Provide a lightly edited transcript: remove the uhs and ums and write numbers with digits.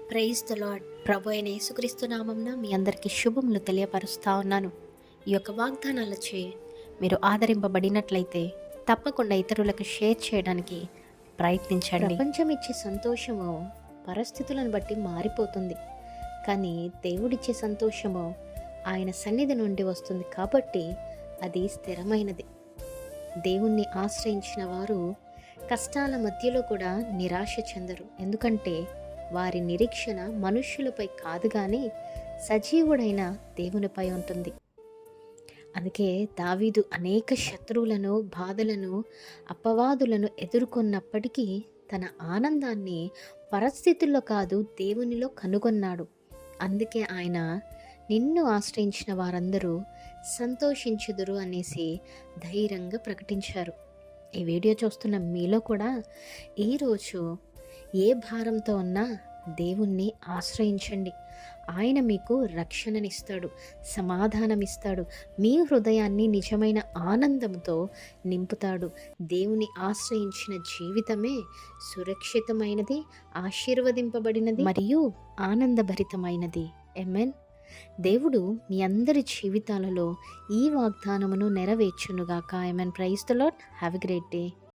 Praise the lord. ప్రభు అయిన యేసుక్రీస్తు నామంన మీ అందరికీ శుభములు తెలియపరుస్తా ఉన్నాను. ఈ యొక్క వాగ్దానాలచే మీరు ఆదరింపబడినట్లయితే తప్పకుండా ఇతరులకు షేర్ చేయడానికి ప్రయత్నించండి. ప్రపంచం ఇచ్చే సంతోషము పరిస్థితులను బట్టి మారిపోతుంది, కానీ దేవుడిచ్చే సంతోషము ఆయన సన్నిధి నుండి వస్తుంది కాబట్టి అది స్థిరమైనది. దేవుణ్ణి ఆశ్రయించిన వారు కష్టాల మధ్యలో కూడా నిరాశ చెందరు, ఎందుకంటే వారి నిరీక్షణ మనుష్యులపై కాదు కానీ సజీవుడైన దేవునిపై ఉంటుంది. అందుకే దావీదు అనేక శత్రువులను, బాధలను, అపవాదులను ఎదుర్కొన్నప్పటికీ తన ఆనందాన్ని పరిస్థితుల్లో కాదు దేవునిలో కనుగొన్నాడు. అందుకే ఆయన నిన్ను ఆశ్రయించిన వారందరూ సంతోషించుదురు అనేసి ధైర్యంగా ప్రకటించారు. ఈ వీడియో చూస్తున్న మీలో కూడా ఈరోజు ఏ భారంతో ఉన్నా దేవుణ్ణి ఆశ్రయించండి. ఆయన మీకు రక్షణనిస్తాడు, సమాధానమిస్తాడు, మీ హృదయాన్ని నిజమైన ఆనందంతో నింపుతాడు. దేవుని ఆశ్రయించిన జీవితమే సురక్షితమైనది, ఆశీర్వదింపబడినది మరియు ఆనందభరితమైనది. ఆమేన్. దేవుడు మీ అందరి జీవితాలలో ఈ వాగ్దానమును నెరవేర్చునుగాక. Amen. Praise the lord. Have a great day.